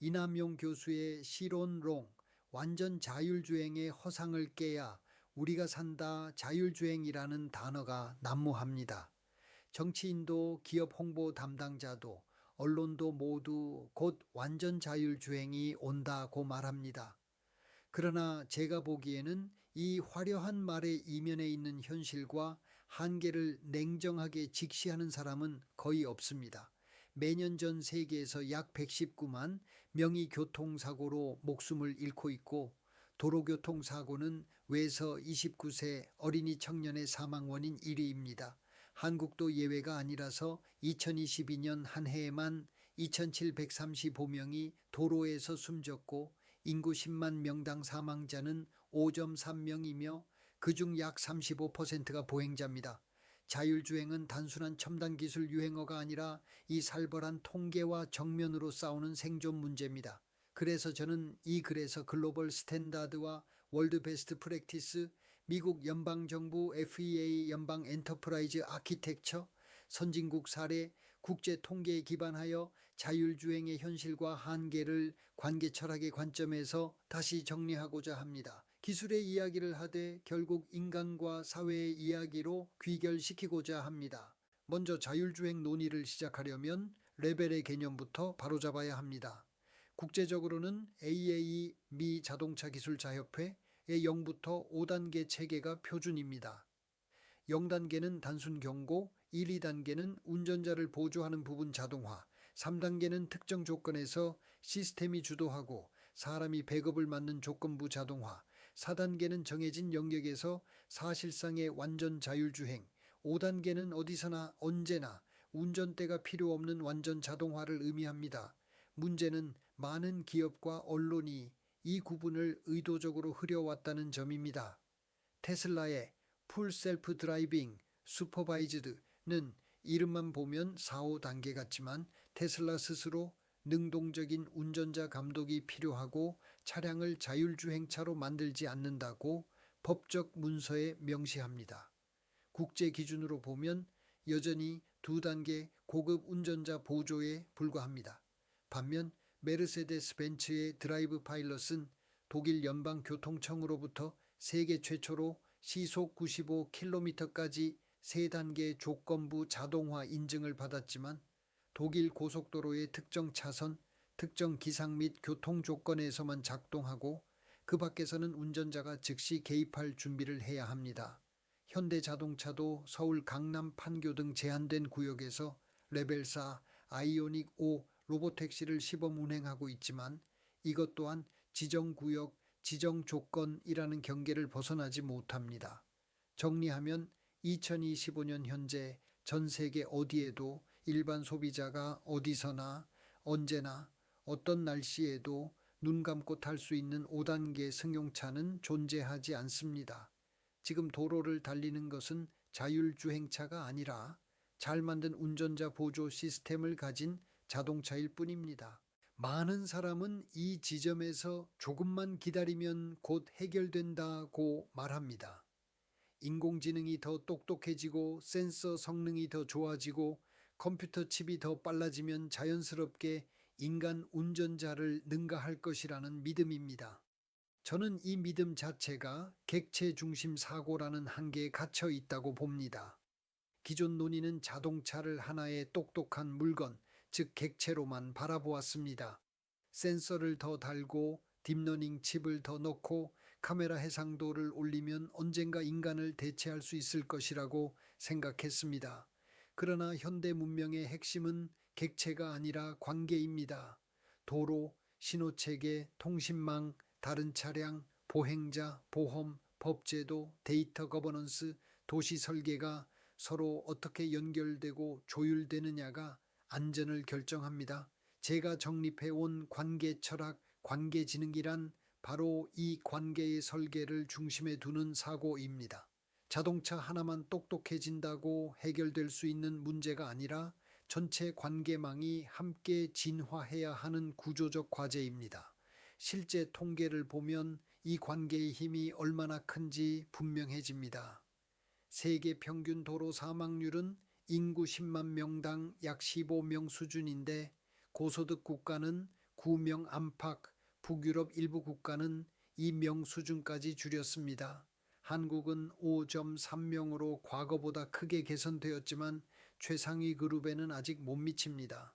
이남용 교수의 실온론, 완전 자율주행의 허상을 깨야 우리가 산다 자율주행이라는 단어가 난무합니다. 정치인도 기업 홍보 담당자도 언론도 모두 곧 완전 자율주행이 온다고 말합니다. 그러나 제가 보기에는 이 화려한 말의 이면에 있는 현실과 한계를 냉정하게 직시하는 사람은 거의 없습니다. 매년 전 세계에서 약 119만 명이 교통사고로 목숨을 잃고 있고, 도로교통사고는 외서 29세 어린이 청년의 사망 원인 1위입니다. 한국도 예외가 아니라서 2022년 한 해에만 2,735명이 도로에서 숨졌고, 인구 10만 명당 사망자는 5.3명이며 그중 약 35%가 보행자입니다. 자율주행은 단순한 첨단 기술 유행어가 아니라 이 살벌한 통계와 정면으로 싸우는 생존 문제입니다. 그래서 저는 이 글에서 글로벌 스탠다드와 월드 베스트 프랙티스, 미국 연방정부 FEA 연방 엔터프라이즈 아키텍처, 선진국 사례, 국제 통계에 기반하여 자율주행의 현실과 한계를 관계 철학의 관점에서 다시 정리하고자 합니다. 기술의 이야기를 하되 결국 인간과 사회의 이야기로 귀결시키고자 합니다. 먼저 자율주행 논의를 시작하려면 레벨의 개념부터 바로잡아야 합니다. 국제적으로는 AAE 미 자동차 기술 자협회의 0부터 5단계 체계가 표준입니다. 0단계는 단순 경고, 1, 2단계는 운전자를 보조하는 부분 자동화, 3단계는 특정 조건에서 시스템이 주도하고 사람이 백업을 맡는 조건부 자동화, 4단계는 정해진 영역에서 사실상의 완전 자율주행, 5단계는 어디서나 언제나 운전대가 필요 없는 완전 자동화를 의미합니다. 문제는 많은 기업과 언론이 이 구분을 의도적으로 흐려왔다는 점입니다. 테슬라의 풀 셀프 드라이빙 슈퍼바이즈드는 이름만 보면 4, 5단계 같지만 테슬라 스스로 능동적인 운전자 감독이 필요하고 차량을 자율주행차로 만들지 않는다고 법적 문서에 명시합니다. 국제 기준으로 보면 여전히 2단계 고급 운전자 보조에 불과합니다. 반면 메르세데스 벤츠의 드라이브 파일럿은 독일 연방교통청으로부터 세계 최초로 시속 95km까지 3단계 조건부 자동화 인증을 받았지만 독일 고속도로의 특정 차선, 특정 기상 및 교통 조건에서만 작동하고 그 밖에서는 운전자가 즉시 개입할 준비를 해야 합니다. 현대자동차도 서울 강남 판교 등 제한된 구역에서 레벨 4 아이오닉 5 로보택시를 시범 운행하고 있지만 이것 또한 지정구역, 지정조건이라는 경계를 벗어나지 못합니다. 정리하면 2025년 현재 전 세계 어디에도 일반 소비자가 어디서나 언제나 어떤 날씨에도 눈 감고 탈 수 있는 5단계 승용차는 존재하지 않습니다. 지금 도로를 달리는 것은 자율주행차가 아니라 잘 만든 운전자 보조 시스템을 가진 자동차일 뿐입니다. 많은 사람은 이 지점에서 조금만 기다리면 곧 해결된다고 말합니다. 인공지능이 더 똑똑해지고 센서 성능이 더 좋아지고 컴퓨터 칩이 더 빨라지면 자연스럽게 인간 운전자를 능가할 것이라는 믿음입니다. 저는 이 믿음 자체가 객체 중심 사고라는 한계에 갇혀 있다고 봅니다. 기존 논의는 자동차를 하나의 똑똑한 물건, 즉 객체로만 바라보았습니다. 센서를 더 달고 딥러닝 칩을 더 넣고 카메라 해상도를 올리면 언젠가 인간을 대체할 수 있을 것이라고 생각했습니다. 그러나 현대 문명의 핵심은 객체가 아니라 관계입니다. 도로, 신호체계, 통신망, 다른 차량, 보행자, 보험, 법제도, 데이터 거버넌스, 도시 설계가 서로 어떻게 연결되고 조율되느냐가 안전을 결정합니다. 제가 정립해온 관계 철학, 관계지능이란 바로 이 관계의 설계를 중심에 두는 사고입니다. 자동차 하나만 똑똑해진다고 해결될 수 있는 문제가 아니라 전체 관계망이 함께 진화해야 하는 구조적 과제입니다. 실제 통계를 보면 이 관계의 힘이 얼마나 큰지 분명해집니다. 세계 평균 도로 사망률은 인구 10만 명당 약 15명 수준인데 고소득 국가는 구명 안팎, 북유럽 일부 국가는 이 명 수준까지 줄였습니다. 한국은 5.3명으로 과거보다 크게 개선되었지만 최상위 그룹에는 아직 못 미칩니다.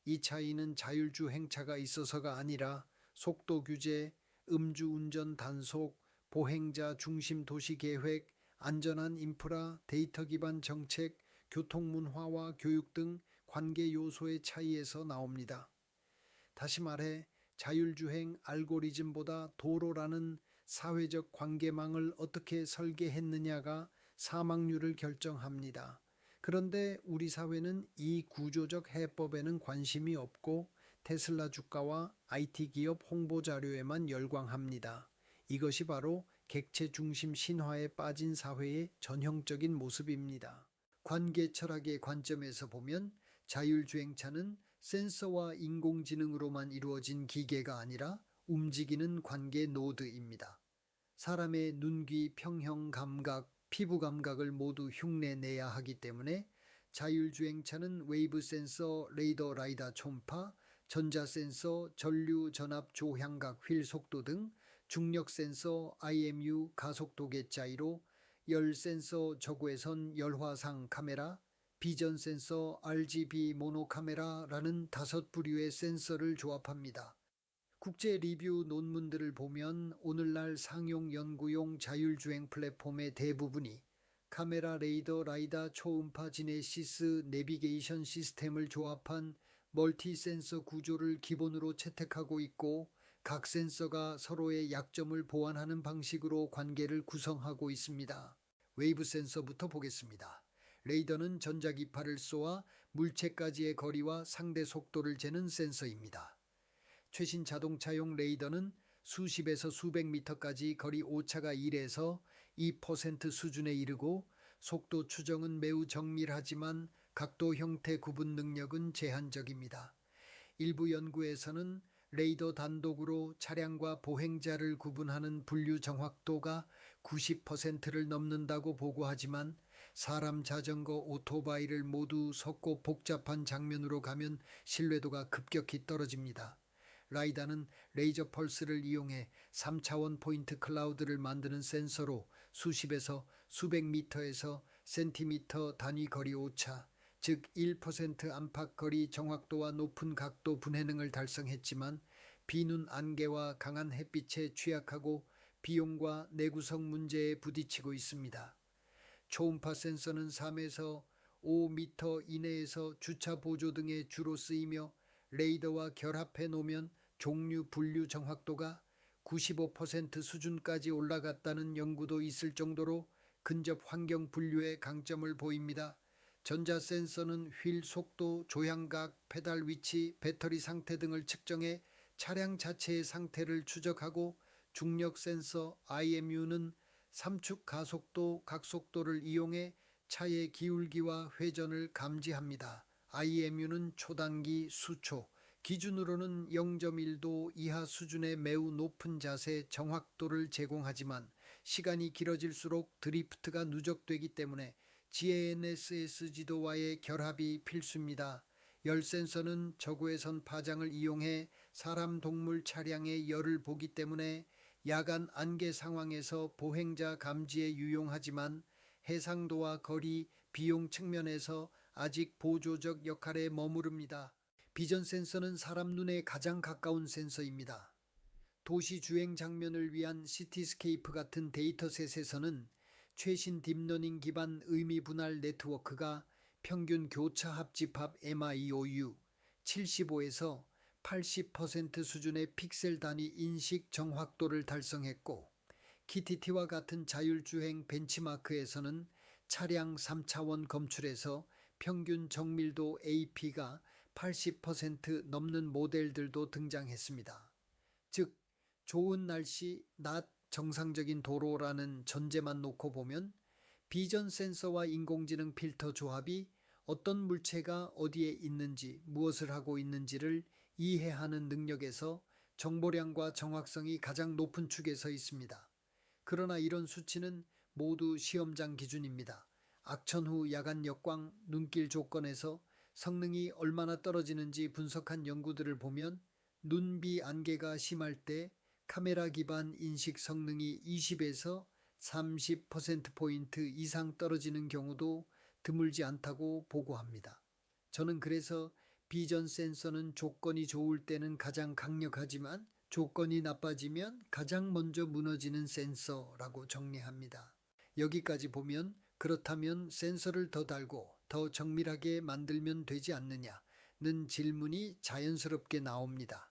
이 차이는 자율주 행차가 있어서가 아니라 속도 규제, 음주운전 단속, 보행자 중심 도시 계획, 안전한 인프라, 데이터 기반 정책, 교통 문화와 교육 등 관계 요소의 차이에서 나옵니다. 다시 말해 자율주행 알고리즘보다 도로라는 사회적 관계망을 어떻게 설계했느냐가 사망률을 결정합니다. 그런데 우리 사회는 이 구조적 해법에는 관심이 없고 테슬라 주가와 IT 기업 홍보 자료에만 열광합니다. 이것이 바로 객체 중심 신화에 빠진 사회의 전형적인 모습입니다. 관계 철학의 관점에서 보면 자율주행차는 센서와 인공지능으로만 이루어진 기계가 아니라 움직이는 관계 노드입니다. 사람의 눈, 귀, 평형 감각, 피부 감각을 모두 흉내내야 하기 때문에 자율주행차는 웨이브 센서, 레이더 라이다 초음파, 전자 센서, 전류 전압 조향각 휠 속도 등 중력 센서, IMU 가속도계 자이로, 열 센서 적외선 열화상 카메라, 비전 센서, RGB 모노 카메라라는 5부류의 센서를 조합합니다. 국제 리뷰 논문들을 보면 오늘날 상용 연구용 자율주행 플랫폼의 대부분이 카메라, 레이더, 라이다, 초음파 지네시스, 내비게이션 시스템을 조합한 멀티 센서 구조를 기본으로 채택하고 있고 각 센서가 서로의 약점을 보완하는 방식으로 관계를 구성하고 있습니다. 웨이브 센서부터 보겠습니다. 레이더는 전자기파를 쏘아 물체까지의 거리와 상대 속도를 재는 센서입니다. 최신 자동차용 레이더는 수십에서 수백 미터까지 거리 오차가 1에서 2% 수준에 이르고 속도 추정은 매우 정밀하지만 각도 형태 구분 능력은 제한적입니다. 일부 연구에서는 레이더 단독으로 차량과 보행자를 구분하는 분류 정확도가 90%를 넘는다고 보고하지만 사람, 자전거, 오토바이를 모두 섞고 복잡한 장면으로 가면 신뢰도가 급격히 떨어집니다. 라이다는 레이저 펄스를 이용해 3차원 포인트 클라우드를 만드는 센서로 수십에서 수백 미터에서 센티미터 단위 거리 오차, 즉 1% 안팎 거리 정확도와 높은 각도 분해능을 달성했지만 비눈 안개와 강한 햇빛에 취약하고 비용과 내구성 문제에 부딪히고 있습니다. 초음파 센서는 3에서 5m 이내에서 주차 보조 등에 주로 쓰이며 레이더와 결합해 놓으면 종류 분류 정확도가 95% 수준까지 올라갔다는 연구도 있을 정도로 근접 환경 분류의 강점을 보입니다. 전자 센서는 휠 속도, 조향각, 페달 위치, 배터리 상태 등을 측정해 차량 자체의 상태를 추적하고 중력 센서 IMU는 삼축 가속도, 각속도를 이용해 차의 기울기와 회전을 감지합니다. IMU는 초단기 수초, 기준으로는 0.1도 이하 수준의 매우 높은 자세 정확도를 제공하지만 시간이 길어질수록 드리프트가 누적되기 때문에 GNSS 지도와의 결합이 필수입니다. 열 센서는 적외선 파장을 이용해 사람, 동물, 차량의 열을 보기 때문에 야간 안개 상황에서 보행자 감지에 유용하지만 해상도와 거리, 비용 측면에서 아직 보조적 역할에 머무릅니다. 비전 센서는 사람 눈에 가장 가까운 센서입니다. 도시 주행 장면을 위한 시티스케이프 같은 데이터셋에서는 최신 딥러닝 기반 의미 분할 네트워크가 평균 교차 합집합 MIOU 75에서 80% 수준의 픽셀 단위 인식 정확도를 달성했고 KTT와 같은 자율주행 벤치마크에서는 차량 3차원 검출에서 평균 정밀도 AP가 80% 넘는 모델들도 등장했습니다. 즉 좋은 날씨, 낮 정상적인 도로라는 전제만 놓고 보면 비전 센서와 인공지능 필터 조합이 어떤 물체가 어디에 있는지, 무엇을 하고 있는지를 이해하는 능력에서 정보량과 정확성이 가장 높은 축에 서 있습니다. 그러나 이런 수치는 모두 시험장 기준입니다. 악천 후 야간 역광, 눈길 조건에서 성능이 얼마나 떨어지는지 분석한 연구들을 보면 눈비 안개가 심할 때 카메라 기반 인식 성능이 20에서 30%포인트 이상 떨어지는 경우도 드물지 않다고 보고합니다. 저는 그래서 비전 센서는 조건이 좋을 때는 가장 강력하지만 조건이 나빠지면 가장 먼저 무너지는 센서라고 정리합니다. 여기까지 보면 그렇다면 센서를 더 달고 더 정밀하게 만들면 되지 않느냐는 질문이 자연스럽게 나옵니다.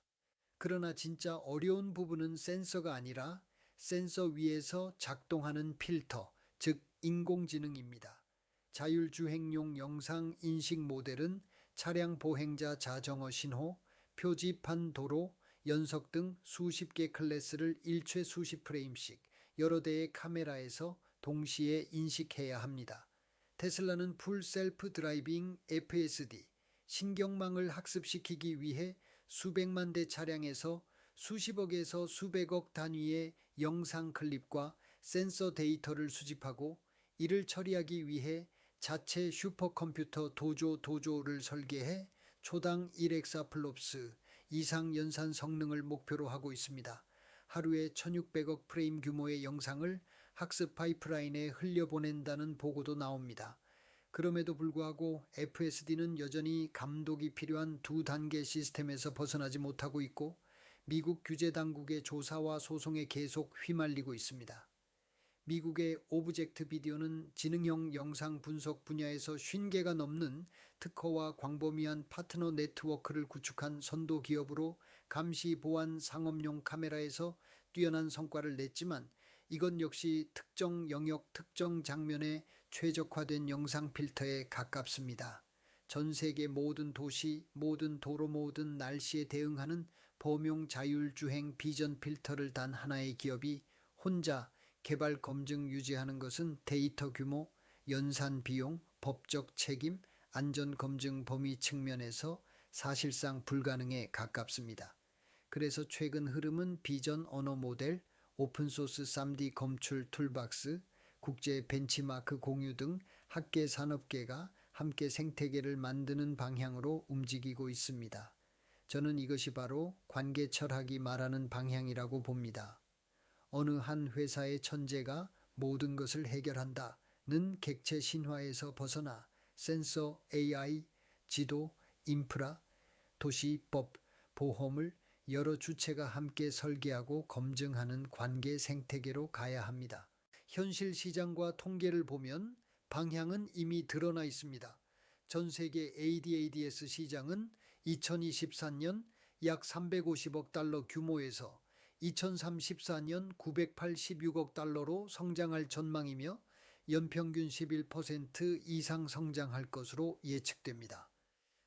그러나 진짜 어려운 부분은 센서가 아니라 센서 위에서 작동하는 필터, 즉 인공지능입니다. 자율주행용 영상 인식 모델은 차량 보행자 자정어 신호, 표지판 도로, 연석 등 수십 개 클래스를 일최 수십 프레임씩 여러 대의 카메라에서 동시에 인식해야 합니다. 테슬라는 풀 셀프 드라이빙 FSD, 신경망을 학습시키기 위해 수백만 대 차량에서 수십억에서 수백억 단위의 영상 클립과 센서 데이터를 수집하고 이를 처리하기 위해 자체 슈퍼컴퓨터 도조를 설계해 초당 1엑사플롭스 이상 연산 성능을 목표로 하고 있습니다. 하루에 1600억 프레임 규모의 영상을 학습 파이프라인에 흘려보낸다는 보고도 나옵니다. 그럼에도 불구하고 FSD는 여전히 감독이 필요한 두 단계 시스템에서 벗어나지 못하고 있고 미국 규제 당국의 조사와 소송에 계속 휘말리고 있습니다. 미국의 오브젝트 비디오는 지능형 영상 분석 분야에서 50개가 넘는 특허와 광범위한 파트너 네트워크를 구축한 선도 기업으로 감시 보안 상업용 카메라에서 뛰어난 성과를 냈지만 이건 역시 특정 영역 특정 장면에 최적화된 영상 필터에 가깝습니다. 전 세계 모든 도시, 모든 도로, 모든 날씨에 대응하는 범용 자율주행 비전 필터를 단 하나의 기업이 혼자 개발 검증 유지하는 것은 데이터 규모, 연산 비용, 법적 책임, 안전 검증 범위 측면에서 사실상 불가능에 가깝습니다. 그래서 최근 흐름은 비전 언어 모델, 오픈소스 3D 검출 툴박스, 국제 벤치마크 공유 등 학계 산업계가 함께 생태계를 만드는 방향으로 움직이고 있습니다. 저는 이것이 바로 관계 철학이 말하는 방향이라고 봅니다. 어느 한 회사의 천재가 모든 것을 해결한다는 객체 신화에서 벗어나 센서, AI, 지도, 인프라, 도시법, 보험을 여러 주체가 함께 설계하고 검증하는 관계 생태계로 가야 합니다. 현실 시장과 통계를 보면 방향은 이미 드러나 있습니다. 전 세계 ADADS 시장은 2024년 약 350억 달러 규모에서 2034년 986억 달러로 성장할 전망이며 연평균 11% 이상 성장할 것으로 예측됩니다.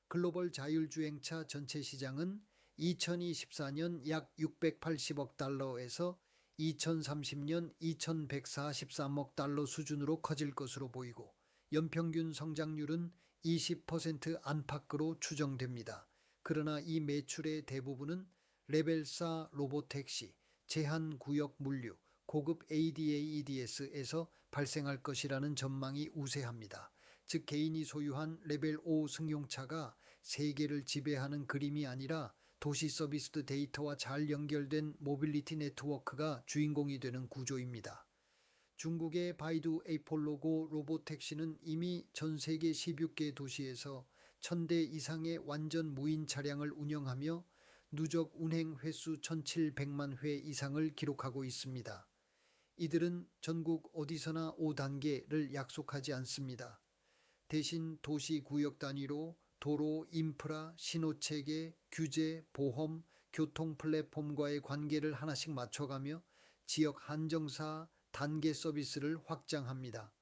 글로벌 자율주행차 전체 시장은 2024년 약 680억 달러에서 2030년 2143억 달러 수준으로 커질 것으로 보이고 연평균 성장률은 20% 안팎으로 추정됩니다. 그러나 이 매출의 대부분은 레벨 4 로보택시, 제한구역 물류, 고급 ADAS에서 발생할 것이라는 전망이 우세합니다. 즉 개인이 소유한 레벨 5 승용차가 세계를 지배하는 그림이 아니라 도시 서비스 데이터와 잘 연결된 모빌리티 네트워크가 주인공이 되는 구조입니다. 중국의 바이두 에이폴로고 로보택시는 이미 전 세계 16개 도시에서 1000대 이상의 완전 무인 차량을 운영하며 누적 운행 횟수 1700만 회 이상을 기록하고 있습니다. 이들은 전국 어디서나 5단계를 약속하지 않습니다. 대신 도시 구역 단위로 도로, 인프라, 신호체계, 규제, 보험, 교통 플랫폼과의 관계를 하나씩 맞춰가며 지역 한정사 단계 서비스를 확장합니다.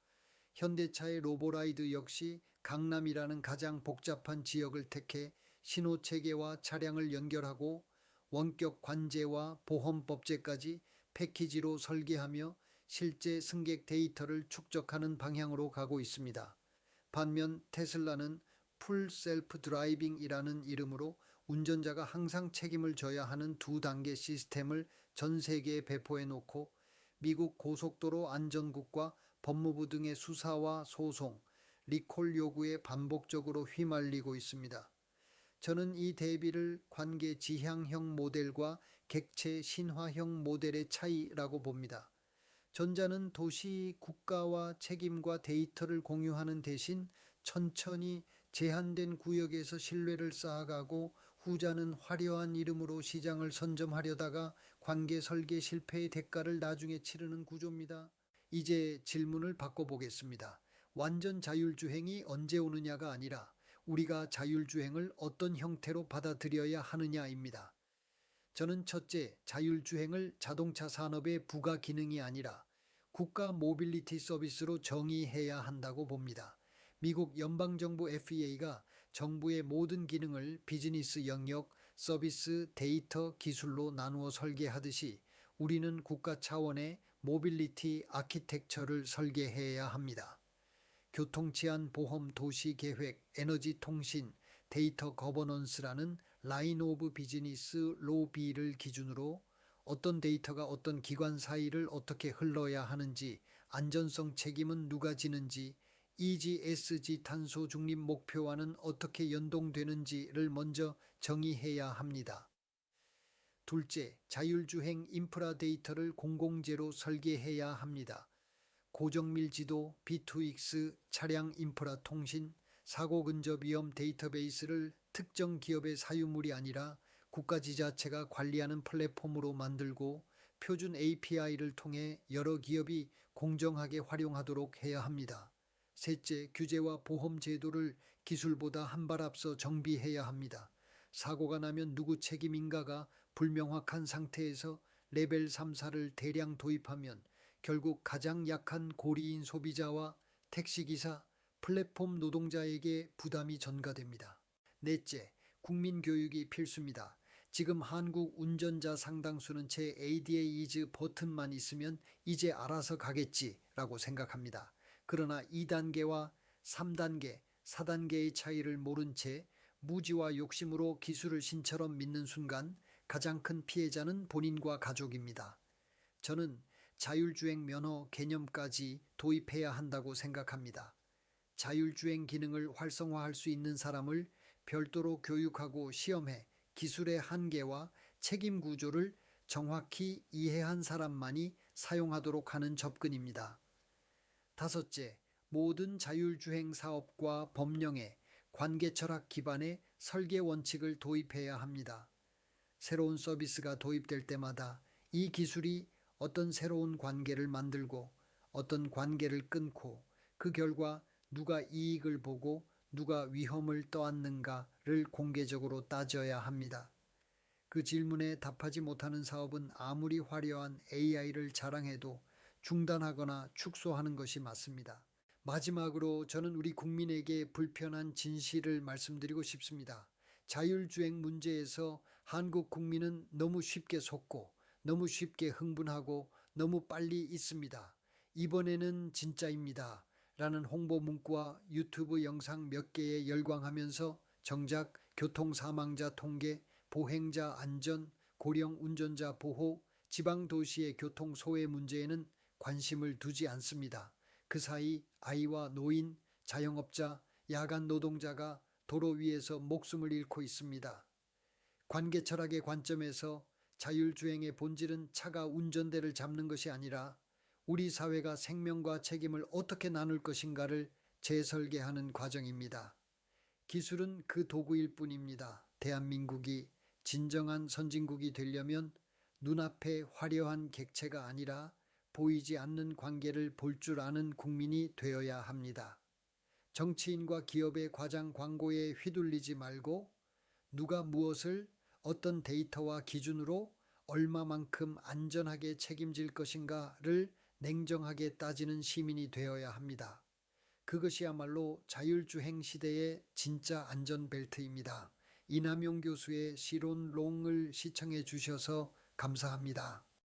현대차의 로보라이드 역시 강남이라는 가장 복잡한 지역을 택해 신호체계와 차량을 연결하고 원격 관제와 보험법제까지 패키지로 설계하며 실제 승객 데이터를 축적하는 방향으로 가고 있습니다. 반면 테슬라는 풀 셀프 드라이빙이라는 이름으로 운전자가 항상 책임을 져야 하는 두 단계 시스템을 전 세계에 배포해 놓고 미국 고속도로 안전국과 법무부 등의 수사와 소송, 리콜 요구에 반복적으로 휘말리고 있습니다. 저는 이 대비를 관계 지향형 모델과 객체 신화형 모델의 차이라고 봅니다. 전자는 도시 국가와 책임과 데이터를 공유하는 대신 천천히 제한된 구역에서 신뢰를 쌓아가고, 후자는 화려한 이름으로 시장을 선점하려다가 관계 설계 실패의 대가를 나중에 치르는 구조입니다. 이제 질문을 바꿔보겠습니다. 완전 자율주행이 언제 오느냐가 아니라 우리가 자율주행을 어떤 형태로 받아들여야 하느냐입니다. 저는 첫째, 자율주행을 자동차 산업의 부가 기능이 아니라 국가 모빌리티 서비스로 정의해야 한다고 봅니다. 미국 연방정부 FEA가 정부의 모든 기능을 비즈니스 영역, 서비스, 데이터, 기술로 나누어 설계하듯이 우리는 국가 차원의 모빌리티 아키텍처를 설계해야 합니다. 교통 치안, 보험, 도시 계획, 에너지 통신, 데이터 거버넌스라는 라인 오브 비즈니스 로비를 기준으로 어떤 데이터가 어떤 기관 사이를 어떻게 흘러야 하는지, 안전성 책임은 누가 지는지, ESG 탄소 중립 목표와는 어떻게 연동되는지를 먼저 정의해야 합니다. 둘째, 자율주행 인프라 데이터를 공공재로 설계해야 합니다. 고정밀 지도, B2X, 차량 인프라 통신, 사고 근접 위험 데이터베이스를 특정 기업의 사유물이 아니라 국가 지자체가 관리하는 플랫폼으로 만들고, 표준 API를 통해 여러 기업이 공정하게 활용하도록 해야 합니다. 셋째, 규제와 보험 제도를 기술보다 한 발 앞서 정비해야 합니다. 사고가 나면 누구 책임인가가 불명확한 상태에서 레벨 3, 4를 대량 도입하면 결국 가장 약한 고리인 소비자와 택시기사, 플랫폼 노동자에게 부담이 전가됩니다. 넷째, 국민교육이 필수입니다. 지금 한국 운전자 상당수는 제 ADAIS 버튼만 있으면 이제 알아서 가겠지라고 생각합니다. 그러나 2단계와 3단계, 4단계의 차이를 모른 채 무지와 욕심으로 기술을 신처럼 믿는 순간 가장 큰 피해자는 본인과 가족입니다. 저는 자율주행 면허 개념까지 도입해야 한다고 생각합니다. 자율주행 기능을 활성화할 수 있는 사람을 별도로 교육하고 시험해 기술의 한계와 책임 구조를 정확히 이해한 사람만이 사용하도록 하는 접근입니다. 다섯째, 모든 자율주행 사업과 법령에 관계 철학 기반의 설계 원칙을 도입해야 합니다. 새로운 서비스가 도입될 때마다 이 기술이 어떤 새로운 관계를 만들고 어떤 관계를 끊고, 그 결과 누가 이익을 보고 누가 위험을 떠안는가를 공개적으로 따져야 합니다. 그 질문에 답하지 못하는 사업은 아무리 화려한 AI를 자랑해도 중단하거나 축소하는 것이 맞습니다. 마지막으로 저는 우리 국민에게 불편한 진실을 말씀드리고 싶습니다. 자율주행 문제에서 한국 국민은 너무 쉽게 속고 너무 쉽게 흥분하고 너무 빨리 있습니다. 이번에는 진짜입니다. 라는 홍보 문구와 유튜브 영상 몇 개에 열광하면서 정작 교통 사망자 통계, 보행자 안전, 고령 운전자 보호, 지방 도시의 교통 소외 문제에는 관심을 두지 않습니다. 그 사이 아이와 노인, 자영업자, 야간 노동자가 도로 위에서 목숨을 잃고 있습니다. 관계 철학의 관점에서 자율주행의 본질은 차가 운전대를 잡는 것이 아니라 우리 사회가 생명과 책임을 어떻게 나눌 것인가를 재설계하는 과정입니다. 기술은 그 도구일 뿐입니다. 대한민국이 진정한 선진국이 되려면 눈앞에 화려한 객체가 아니라 보이지 않는 관계를 볼 줄 아는 국민이 되어야 합니다. 정치인과 기업의 과장 광고에 휘둘리지 말고 누가 무엇을 어떤 데이터와 기준으로 얼마만큼 안전하게 책임질 것인가를 냉정하게 따지는 시민이 되어야 합니다. 그것이야말로 자율주행 시대의 진짜 안전벨트입니다. 이남용 교수의 시론롱을 시청해 주셔서 감사합니다.